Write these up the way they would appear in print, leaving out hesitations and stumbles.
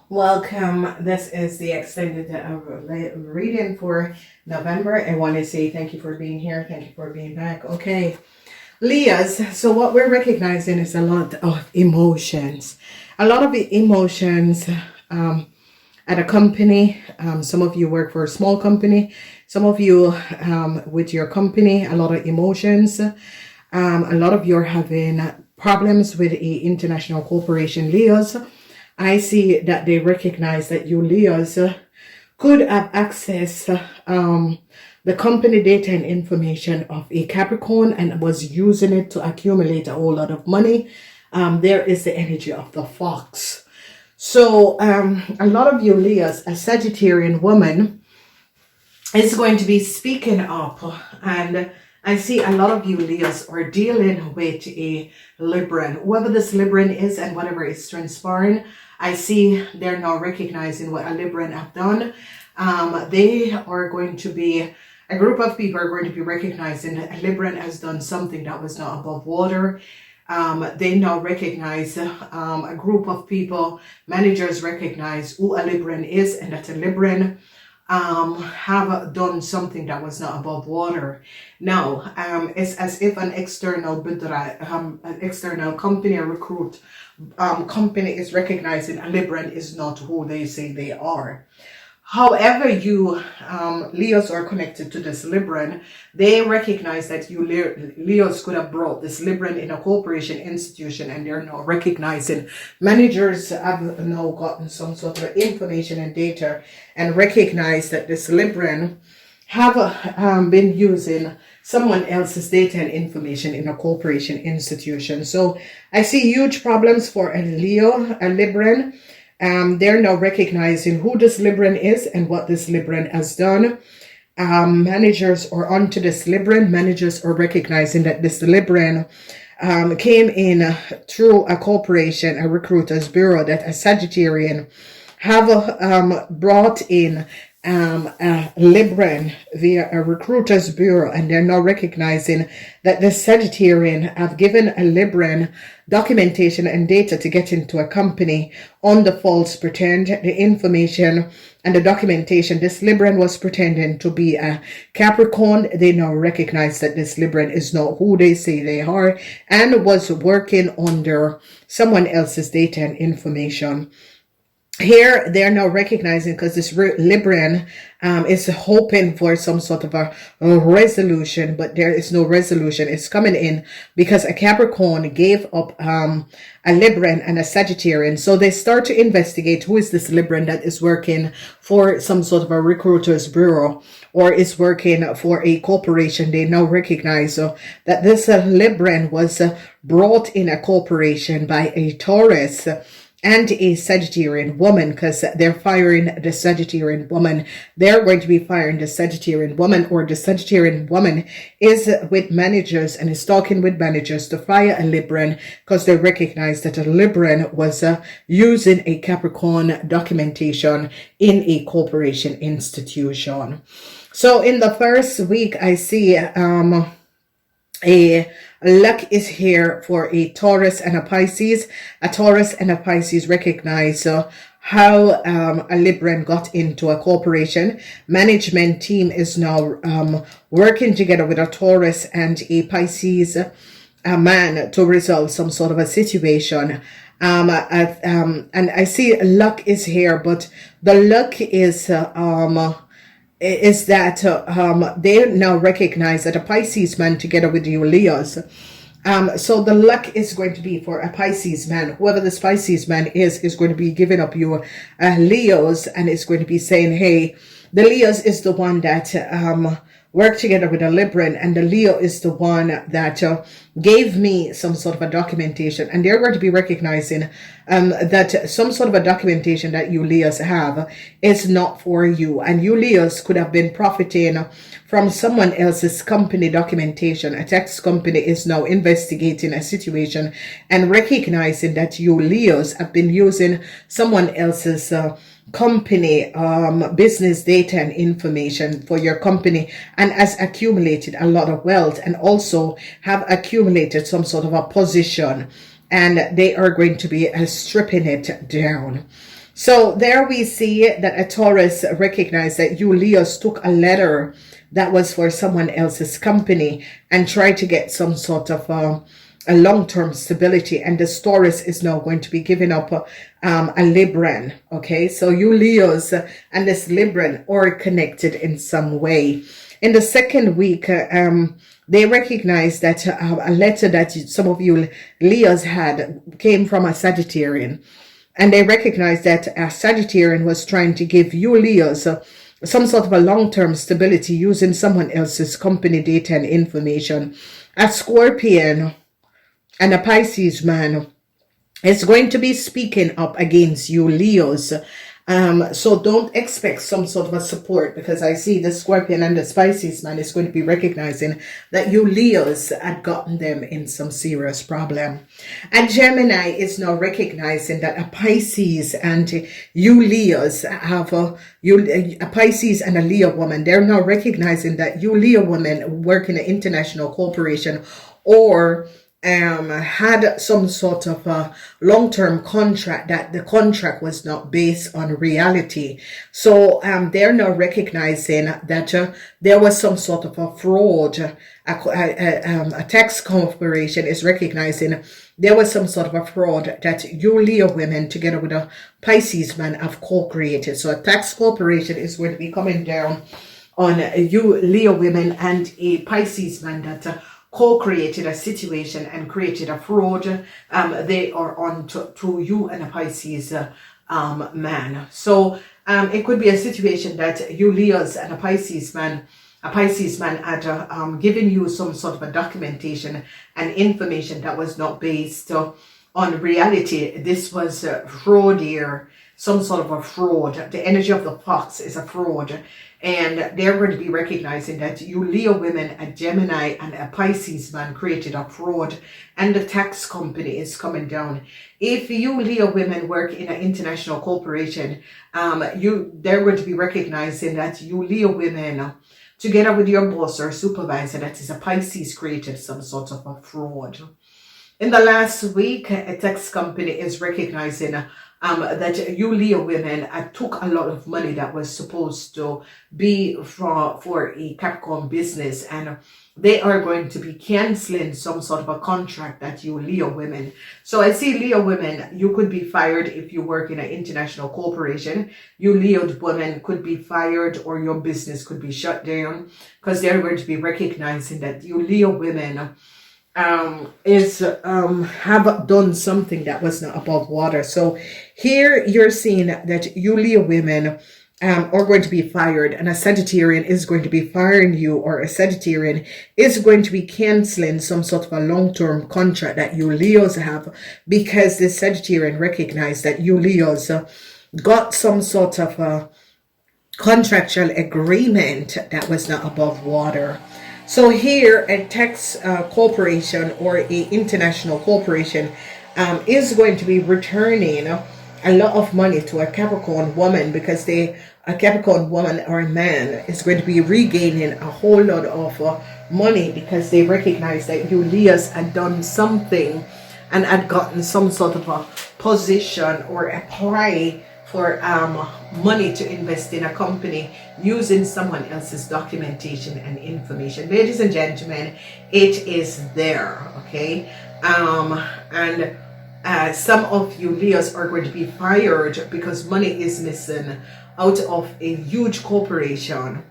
Welcome. This is the extended reading for November. I want to say thank you for being here. Thank you for being back. Okay, Leahs. So what we're recognizing is a lot of emotions. A lot of the emotions at a company. Some of you work for a small company. Some of you with your company, a lot of emotions. A lot of you are having problems with a international corporation, Leahs. I see that they recognize that you Leos could have access the company data and information of a Capricorn and was using it to accumulate a whole lot of money. There is the energy of the fox. So a lot of you Leos, a Sagittarian woman, is going to be speaking up, and I see a lot of you Leos are dealing with a Libran. Whoever this Libran is and whatever is transpiring, I see they're now recognizing what a Libran have done. They are going to be, a group of people are going to be recognizing that a Libran has done something that was not above water. They now recognize, a group of people, managers recognize who a Libran is and that a Libran have done something that was not above water. Now, it's as if an external an external company or recruit company is recognizing a Libran is not who they say they are. However, you Leos are connected to this Libran, they recognize that you Leos could have brought this Libran in a corporation institution, and they're now recognizing, managers have now gotten some sort of information and data and recognize that this Libran have been using someone else's data and information in a corporation institution. So I see huge problems for a Leo, a Libran. They're now recognizing who this Libran is and what this Libran has done. Managers are onto this Libran. Managers are recognizing that this Libran came in through a corporation, a recruiter's bureau, that a Sagittarian have brought in a Libran via a recruiter's bureau, and they're now recognizing that the Sagittarian have given a Libran documentation and data to get into a company on the false pretend. The information and the documentation, this Libran was pretending to be a Capricorn. They now recognize that this Libran is not who they say they are and was working under someone else's data and information. Here, they're now recognizing, because this Libran is hoping for some sort of a resolution, but there is no resolution. It's coming in because a Capricorn gave up a Libran and a Sagittarian. So they start to investigate who is this Libran that is working for some sort of a recruiter's bureau or is working for a corporation. They now recognize that this Libran was brought in a corporation by a Taurus and a Sagittarian woman, because they're firing the Sagittarian woman. They're going to be firing the Sagittarian woman, or the Sagittarian woman is with managers and is talking with managers to fire a Libran because they recognize that a Libran was using a Capricorn documentation in a corporation institution. So in the first week, I see a luck is here for a Taurus and a Pisces. A Taurus and a Pisces recognize how a Libran got into a corporation. Management team is now working together with a Taurus and a Pisces man to resolve some sort of a situation. And I see luck is here, but the luck is that they now recognize that a Pisces man together with you Leos. So the luck is going to be for a Pisces man. Whoever this Pisces man is going to be giving up your Leos, and it's going to be saying, hey, the Leos is the one that work together with a Libran, and the Leo is the one that gave me some sort of a documentation, and they're going to be recognizing that some sort of a documentation that you Leos have is not for you, and you Leos could have been profiting from someone else's company documentation. A tax company is now investigating a situation and recognizing that you Leos have been using someone else's company business data and information for your company, and has accumulated a lot of wealth, and also have accumulated some sort of a position, and they are going to be stripping it down. So there we see that a Taurus recognized that you Leos took a letter that was for someone else's company and tried to get some sort of a long-term stability, and this Taurus is now going to be giving up a Libran. Okay, so you Leos and this Libran are connected in some way. In the second week, they recognize that a letter that some of you Leos had came from a Sagittarian. And they recognized that a Sagittarian was trying to give you Leos some sort of a long-term stability using someone else's company data and information. A Scorpion and a Pisces man is going to be speaking up against you Leos. So don't expect some sort of a support, because I see the Scorpion and the Pisces man is going to be recognizing that you Leos had gotten them in some serious problem. And Gemini is now recognizing that a Pisces and you Leos have a Pisces and a Leo woman. They're now recognizing that you Leo women work in an international corporation or had some sort of a long-term contract, that the contract was not based on reality. So they're now recognizing that there was some sort of a fraud. A tax corporation is recognizing there was some sort of a fraud that you Leo women together with a Pisces man have co-created. So a tax corporation is going to be coming down on you Leo women and a Pisces man that co-created a situation and created a fraud. They are on to you and a Pisces man. So it could be a situation that you Leos and a Pisces man had given you some sort of a documentation and information that was not based on reality. This was fraud here, some sort of a fraud. The energy of the fox is a fraud. And they're going to be recognizing that you Leo women, a Gemini and a Pisces man created a fraud, and the tax company is coming down. If you Leo women work in an international corporation, they're going to be recognizing that you Leo women, together with your boss or supervisor that is a Pisces, created some sort of a fraud. In the last week, a tax company is recognizing that you Leo women took a lot of money that was supposed to be for a Capricorn business, and they are going to be canceling some sort of a contract that you Leo women. So I see Leo women, you could be fired if you work in an international corporation. You Leo women could be fired, or your business could be shut down, because they're going to be recognizing that you Leo women have done something that was not above water. So here you're seeing that you Leo women are going to be fired, and a Sagittarian is going to be firing you, or a Sagittarian is going to be canceling some sort of a long-term contract that you Leos have, because the Sagittarian recognized that you Leos got some sort of a contractual agreement that was not above water. So here a tax corporation or a international corporation is going to be returning a lot of money to a Capricorn woman, because a Capricorn woman or a man is going to be regaining a whole lot of money, because they recognize that you Leos had done something and had gotten some sort of a position or apply for money to invest in a company using someone else's documentation and information. Ladies and gentlemen, it is there, okay? And some of you Leos are going to be fired because money is missing out of a huge corporation,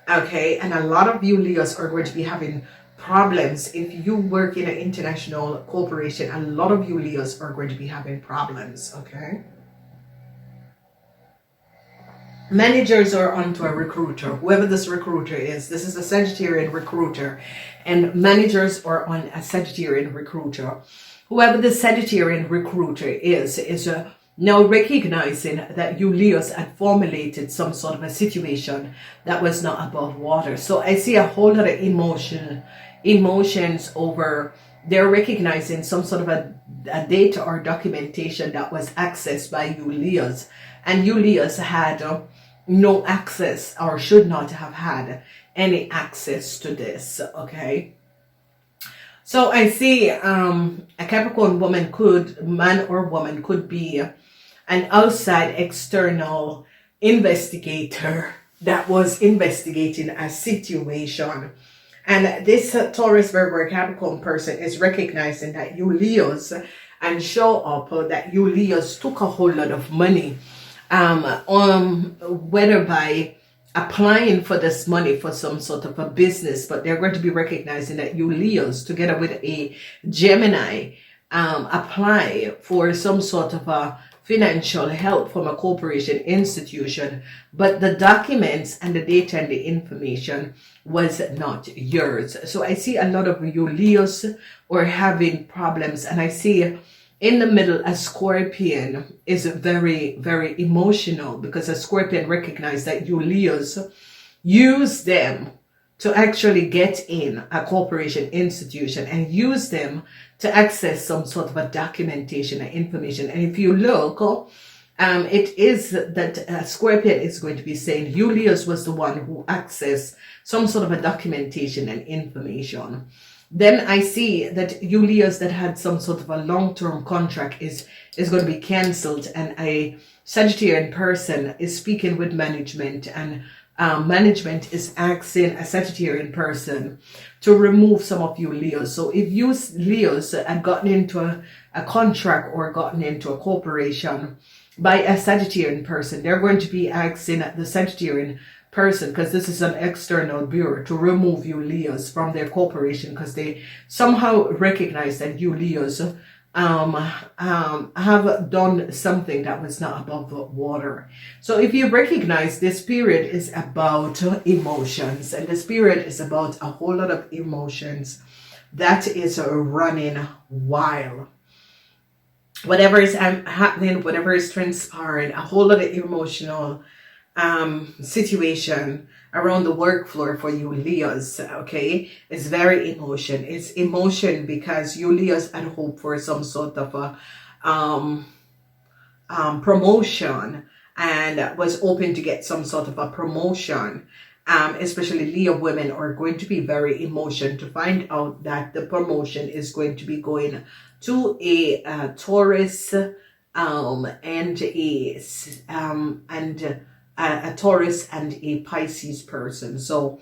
okay? And a lot of you Leos are going to be having problems. If you work in an international corporation, a lot of you Leos are going to be having problems, okay? Managers are onto a recruiter, whoever this recruiter is. This is a Sagittarian recruiter, and managers are on a Sagittarian recruiter. Whoever the Sagittarian recruiter is now recognizing that you Leos had formulated some sort of a situation that was not above water. So I see a whole lot of emotions over. They're recognizing some sort of a data or documentation that was accessed by you Leos, and you Leos had no access, or should not have had any access to this, okay? So I see a Capricorn woman man or woman could be an outside external investigator that was investigating a situation. And this Taurus, Virgo, Capricorn person is recognizing that you Leos and show up that you Leos took a whole lot of money, whether by applying for this money for some sort of a business, but they're going to be recognizing that you Leos, together with a Gemini, apply for some sort of a financial help from a corporation institution, but the documents and the data and the information was not yours. So I see a lot of you Leos are having problems, and I see in the middle a Scorpion is very, very emotional, because a Scorpion recognizes that you Leos use them to actually get in a corporation institution and use them to access some sort of a documentation or information. And if you look, it is that Scorpion is going to be saying Julius was the one who accessed some sort of a documentation and information. Then I see that Julius that had some sort of a long-term contract is going to be cancelled, and a Sagittarian person is speaking with management, and management is asking a Sagittarian person to remove some of you Leos. So if you Leos had gotten into a contract or gotten into a corporation by a Sagittarian person, they're going to be asking the Sagittarian person, because this is an external bureau, to remove you Leos from their corporation, because they somehow recognize that you Leos have done something that was not above the water. So if you recognize, this period is about emotions, and this period is about a whole lot of emotions that is running wild. Whatever is happening, whatever is transpiring, a whole lot of emotional situation around the work floor for you Leos, okay? It's very emotion. It's emotion because you Leos had hope for some sort of a promotion, and was hoping to get some sort of a promotion. Especially Leo women are going to be very emotional to find out that the promotion is going to be going to a Taurus and a Taurus and a Pisces person. So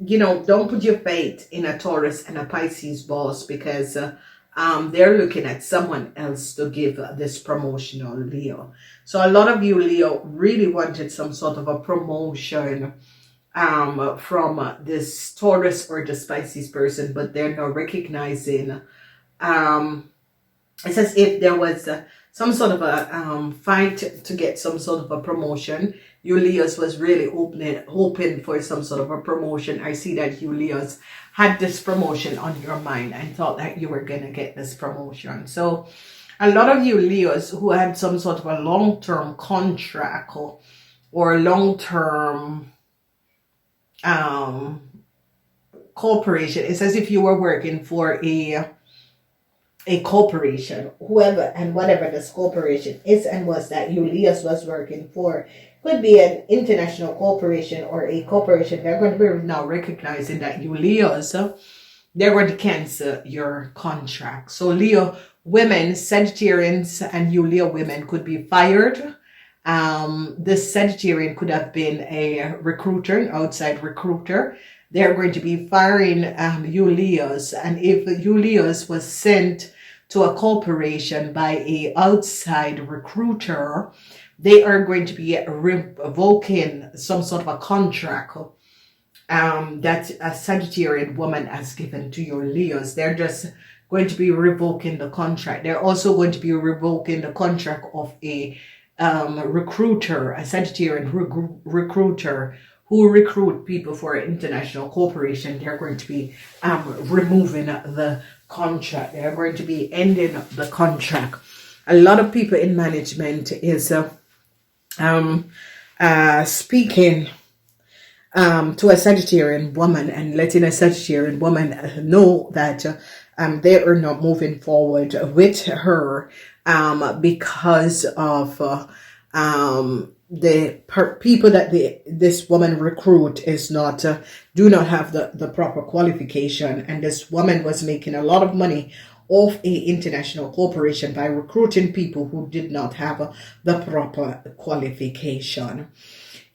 you know, don't put your faith in a Taurus and a Pisces boss, because they're looking at someone else to give this promotional Leo. So a lot of you Leo really wanted some sort of a promotion from this Taurus or this Pisces person, but they're not recognizing. It's as if there was some sort of a fight to get some sort of a promotion. You Leos was really hoping for some sort of a promotion. I see that you Leos had this promotion on your mind and thought that you were going to get this promotion. So a lot of you Leos who had some sort of a long-term contract or long-term corporation, it's as if you were working for a corporation, whoever and whatever this corporation is and was that you Leos was working for. Could be an international corporation or a corporation. They're going to be now recognizing that you Leos, they're going to cancel your contract. So Leo women, Sagittarians and you Leo women could be fired. This Sagittarian could have been a recruiter, an outside recruiter. They're going to be firing you Leos. And if you Leos was sent to a corporation by a outside recruiter, they are going to be revoking some sort of a contract that a Sagittarian woman has given to your Leos. They're just going to be revoking the contract. They're also going to be revoking the contract of a recruiter, a Sagittarian recruiter who recruit people for an international corporation. They're going to be removing the contract. They're going to be ending the contract. A lot of people in management is speaking to a Sagittarian woman and letting a Sagittarian woman know that they are not moving forward with her because of the people that this woman recruit is not do not have the proper qualification, and this woman was making a lot of money of a international corporation by recruiting people who did not have the proper qualification.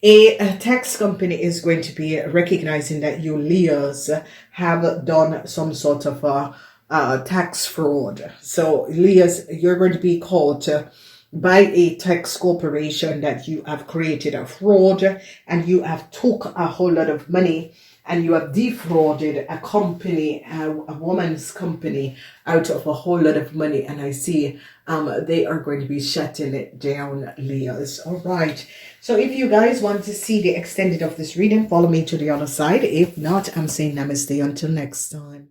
A tax company is going to be recognizing that you Leos have done some sort of tax fraud. So Leos, you're going to be caught by a tax corporation that you have created a fraud and you have took a whole lot of money and you have defrauded a company, a woman's company, out of a whole lot of money. And I see they are going to be shutting it down, Leos. All right. So if you guys want to see the extended of this reading, follow me to the other side. If not, I'm saying namaste until next time.